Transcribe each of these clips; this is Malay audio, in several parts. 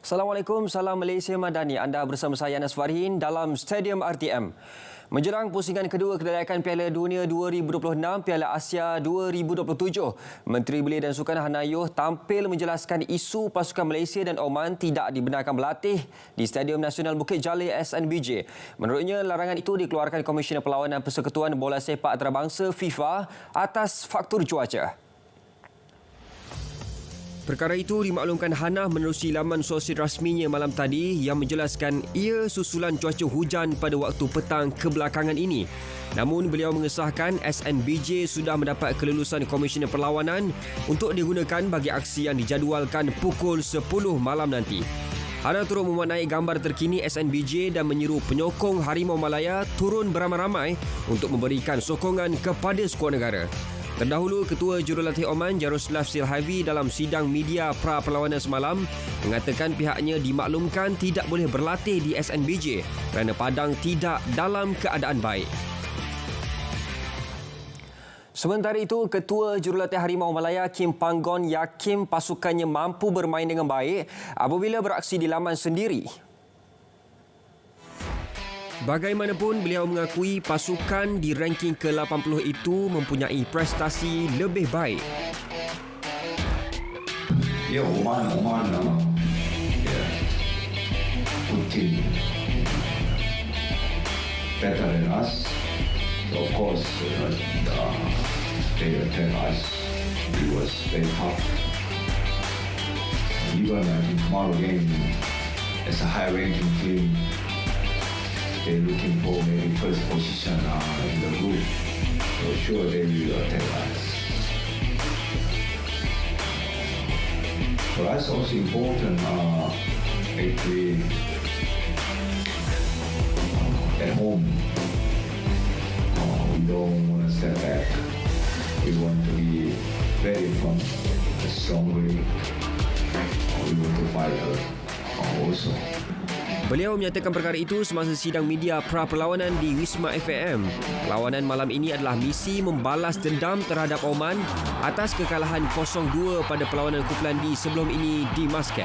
Assalamualaikum, salam Malaysia Madani. Anda bersama saya Anas Farhin dalam Stadium RTM. Menjelang pusingan kedua kelayakan Piala Dunia 2026 Piala Asia 2027, Menteri Belia dan Sukan Hanayoh tampil menjelaskan isu pasukan Malaysia dan Oman tidak dibenarkan berlatih di Stadium Nasional Bukit Jalil SNBJ. Menurutnya, larangan itu dikeluarkan Komisioner Perlawanan Persekutuan Bola Sepak Antarabangsa FIFA atas faktor cuaca. Perkara itu dimaklumkan Hana menerusi laman sosial rasminya malam tadi yang menjelaskan ia susulan cuaca hujan pada waktu petang kebelakangan ini. Namun beliau mengesahkan SNBJ sudah mendapat kelulusan Komisioner Perlawanan untuk digunakan bagi aksi yang dijadualkan pukul 10 malam nanti. Hana turut mewarnai gambar terkini SNBJ dan menyeru penyokong Harimau Malaya turun beramai-ramai untuk memberikan sokongan kepada skuad negara. Terdahulu, Ketua Jurulatih Oman Jaroslav Silhavi dalam sidang media pra-perlawanan semalam mengatakan pihaknya dimaklumkan tidak boleh berlatih di SNBJ kerana padang tidak dalam keadaan baik. Sementara itu, Ketua Jurulatih Harimau Malaya Kim Panggon yakin pasukannya mampu bermain dengan baik apabila beraksi di laman sendiri. Bagaimanapun, beliau mengakui pasukan di ranking ke-80 itu mempunyai prestasi lebih baik. Ya, Oman, good team, better than us. Of course, they attack us. It was very tough. Even in tomorrow game, as a high-ranking team, they're looking for maybe first position in the group. So sure they will attack us. For us also important actually at home. We don't want to step back. We want to be very firm, strongly. We want to fight also. Beliau menyatakan perkara itu semasa sidang media pra-perlawanan di Wisma FAM. Perlawanan malam ini adalah misi membalas dendam terhadap Oman atas kekalahan 0-2 pada perlawanan kumpulan D sebelum ini di Muscat.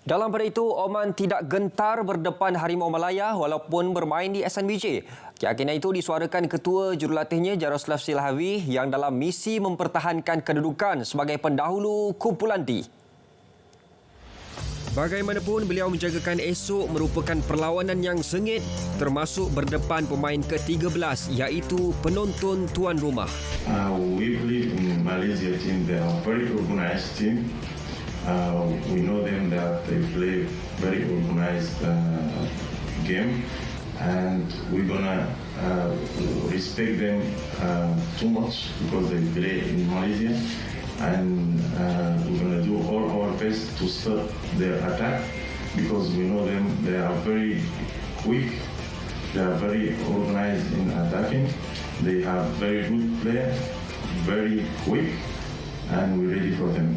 Dalam pada itu, Oman tidak gentar berdepan Harimau Malaya walaupun bermain di SNBJ. Keyakinan itu disuarakan Ketua Jurulatihnya Jaroslav Silhavi yang dalam misi mempertahankan kedudukan sebagai pendahulu kumpulan D. Bagaimanapun, beliau menjagakan esok merupakan perlawanan yang sengit termasuk berdepan pemain ke-13 iaitu penonton tuan rumah. We believe in Malaysia team. They are very organized team. We know them that they play very organized game, and we're gonna respect them too much because they play in Malaysia. And we're going to do all our best to stop their attack because we know them, they are very quick, they are very organized in attacking, they have very good players, very quick, and we're ready for them.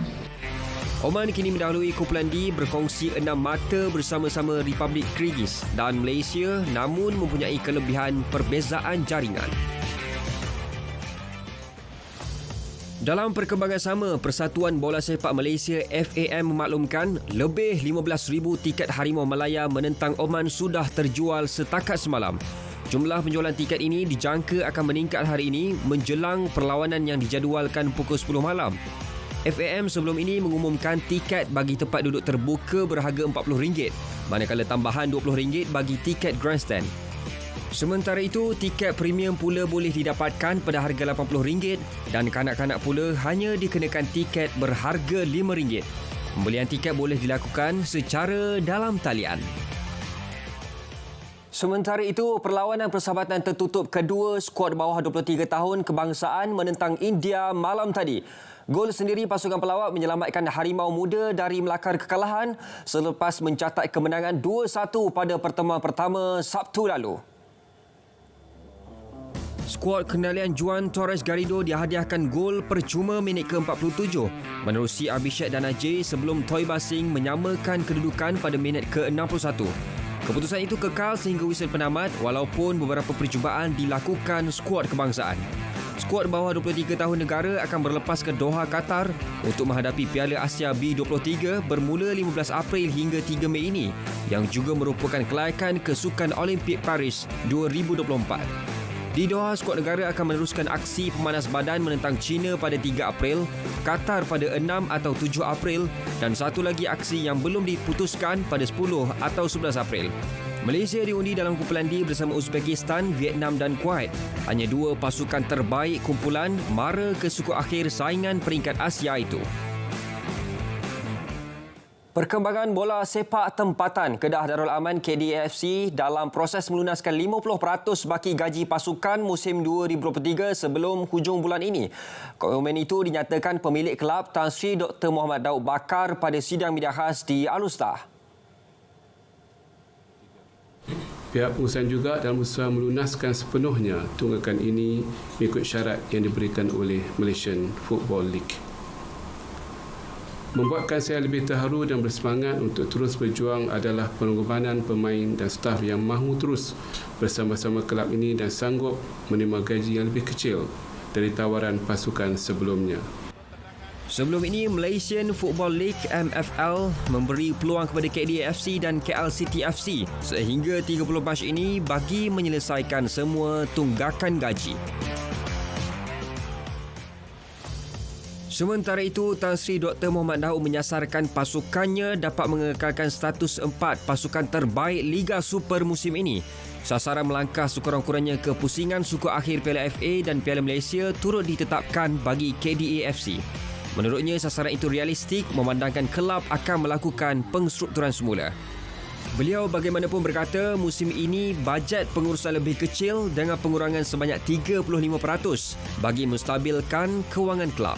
Oman kini mendahului kumpulan D berkongsi 6 mata bersama-sama Republik Kyrgyz dan Malaysia namun mempunyai kelebihan perbezaan jaringan. Dalam perkembangan sama, Persatuan Bola Sepak Malaysia FAM memaklumkan lebih 15,000 tiket Harimau Malaya menentang Oman sudah terjual setakat semalam. Jumlah penjualan tiket ini dijangka akan meningkat hari ini menjelang perlawanan yang dijadualkan pukul 10 malam. FAM sebelum ini mengumumkan tiket bagi tempat duduk terbuka berharga RM40, manakala tambahan RM20 bagi tiket grandstand. Sementara itu, tiket premium pula boleh didapatkan pada harga RM80 dan kanak-kanak pula hanya dikenakan tiket berharga RM5. Pembelian tiket boleh dilakukan secara dalam talian. Sementara itu, perlawanan persahabatan tertutup kedua skuad bawah 23 tahun kebangsaan menentang India malam tadi. Gol sendiri pasukan pelawat menyelamatkan Harimau Muda dari melakar kekalahan selepas mencatat kemenangan 2-1 pada pertemuan pertama Sabtu lalu. Skuad kendalian Juan Torres Garrido dihadiahkan gol percuma minit ke-47 menerusi Abhishek dan Ajay sebelum Toiba Singh menyamakan kedudukan pada minit ke-61. Keputusan itu kekal sehingga whistle penamat walaupun beberapa percubaan dilakukan skuad kebangsaan. Skuad bawah 23 tahun negara akan berlepas ke Doha, Qatar untuk menghadapi Piala Asia B23 bermula 15 April hingga 3 Mei ini yang juga merupakan kelayakan ke Sukan Olimpik Paris 2024. Di Doha, skuad negara akan meneruskan aksi pemanas badan menentang China pada 3 April, Qatar pada 6 atau 7 April dan satu lagi aksi yang belum diputuskan pada 10 atau 11 April. Malaysia diundi dalam kumpulan D bersama Uzbekistan, Vietnam dan Kuwait. Hanya dua pasukan terbaik kumpulan mara ke suku akhir saingan peringkat Asia itu. Perkembangan bola sepak tempatan, Kedah Darul Aman KDAFC dalam proses melunaskan 50% baki gaji pasukan musim 2023 sebelum hujung bulan ini. Komitmen itu dinyatakan pemilik kelab Tan Sri Dr. Muhammad Daud Bakar pada sidang media khas di Al-Ustah. Pihak pengurusan juga dalam usaha melunaskan sepenuhnya tunggakan ini mengikut syarat yang diberikan oleh Malaysian Football League. Membuatkan saya lebih terharu dan bersemangat untuk terus berjuang adalah pengorbanan pemain dan staf yang mahu terus bersama-sama kelab ini dan sanggup menerima gaji yang lebih kecil dari tawaran pasukan sebelumnya. Sebelum ini, Malaysian Football League MFL memberi peluang kepada KDAFC dan KL City FC sehingga 30 Mac ini bagi menyelesaikan semua tunggakan gaji. Sementara itu, Tan Sri Dr. Muhammad Daud menyasarkan pasukannya dapat mengekalkan status 4 pasukan terbaik Liga Super musim ini. Sasaran melangkah sekurang-kurangnya ke pusingan suku akhir Piala FA dan Piala Malaysia turut ditetapkan bagi KDAFC. Menurutnya, sasaran itu realistik memandangkan kelab akan melakukan pengstrukturan semula. Beliau bagaimanapun berkata, musim ini bajet pengurusan lebih kecil dengan pengurangan sebanyak 35% bagi menstabilkan kewangan kelab.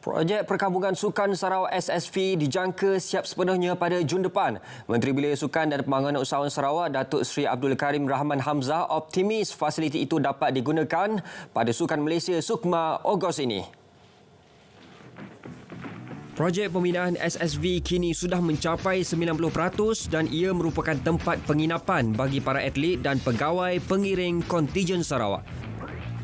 Projek Perkabungan Sukan Sarawak SSV dijangka siap sepenuhnya pada Jun depan. Menteri Belia Sukan dan Pembangunan Usahawan Sarawak, Datuk Seri Abdul Karim Rahman Hamzah, optimis fasiliti itu dapat digunakan pada Sukan Malaysia Sukma Ogos ini. Projek pembinaan SSV kini sudah mencapai 90% dan ia merupakan tempat penginapan bagi para atlet dan pegawai pengiring kontijen Sarawak.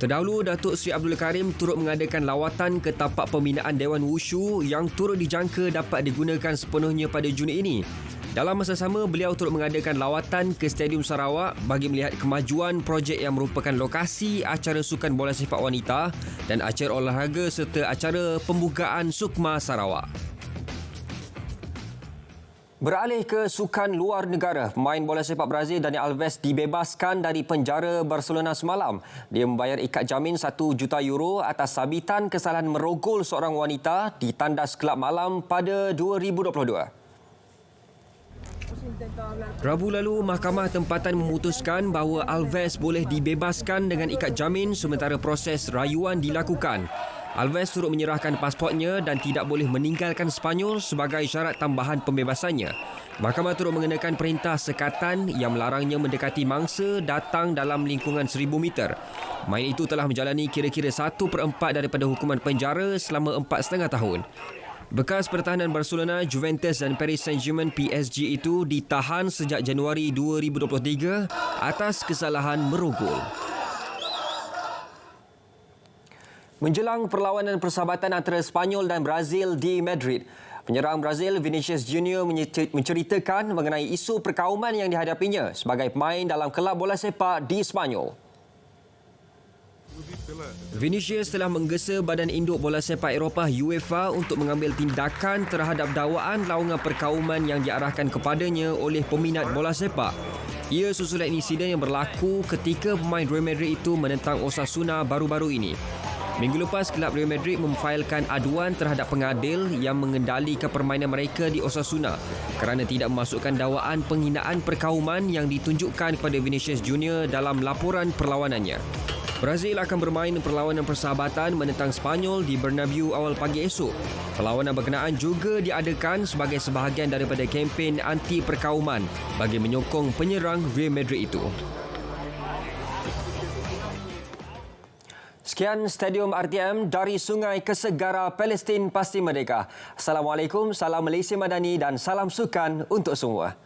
Terdahulu, Datuk Seri Abdul Karim turut mengadakan lawatan ke tapak pembinaan Dewan Wushu yang turut dijangka dapat digunakan sepenuhnya pada Jun ini. Dalam masa sama, beliau turut mengadakan lawatan ke Stadium Sarawak bagi melihat kemajuan projek yang merupakan lokasi acara sukan bola sepak wanita dan acara olahraga serta acara pembukaan Sukma Sarawak. Beralih ke sukan luar negara, pemain bola sepak Brazil Dani Alves dibebaskan dari penjara Barcelona semalam. Dia membayar ikat jamin 1 juta euro atas sabitan kesalahan merogol seorang wanita di tandas kelab malam pada 2022. Rabu lalu, Mahkamah Tempatan memutuskan bahawa Alves boleh dibebaskan dengan ikat jamin sementara proses rayuan dilakukan. Alves turut menyerahkan pasportnya dan tidak boleh meninggalkan Sepanyol sebagai syarat tambahan pembebasannya. Mahkamah turut mengenakan perintah sekatan yang melarangnya mendekati mangsa datang dalam lingkungan 1,000 meter. Pemain itu telah menjalani kira-kira 1/4 daripada hukuman penjara selama 4,5 tahun. Bekas pertahanan Barcelona, Juventus dan Paris Saint-Germain PSG itu ditahan sejak Januari 2023 atas kesalahan merogol. Menjelang perlawanan persahabatan antara Sepanyol dan Brazil di Madrid, penyerang Brazil Vinicius Junior menceritakan mengenai isu perkauman yang dihadapinya sebagai pemain dalam kelab bola sepak di Sepanyol. Vinicius telah menggesa Badan Induk Bola Sepak Eropah UEFA untuk mengambil tindakan terhadap dakwaan laungan perkauman yang diarahkan kepadanya oleh peminat bola sepak. Ia susulan insiden yang berlaku ketika pemain Real Madrid itu menentang Osasuna baru-baru ini. Minggu lepas, kelab Real Madrid memfailkan aduan terhadap pengadil yang mengendalikan permainan mereka di Osasuna kerana tidak memasukkan dakwaan penghinaan perkauman yang ditunjukkan kepada Vinicius Junior dalam laporan perlawanannya. Brazil akan bermain perlawanan persahabatan menentang Sepanyol di Bernabeu awal pagi esok. Perlawanan berkenaan juga diadakan sebagai sebahagian daripada kempen anti perkauman bagi menyokong penyerang Real Madrid itu. Sekian Stadium RTM dari Sungai ke Segara, Palestin pasti merdeka. Assalamualaikum, salam Malaysia Madani dan salam sukan untuk semua.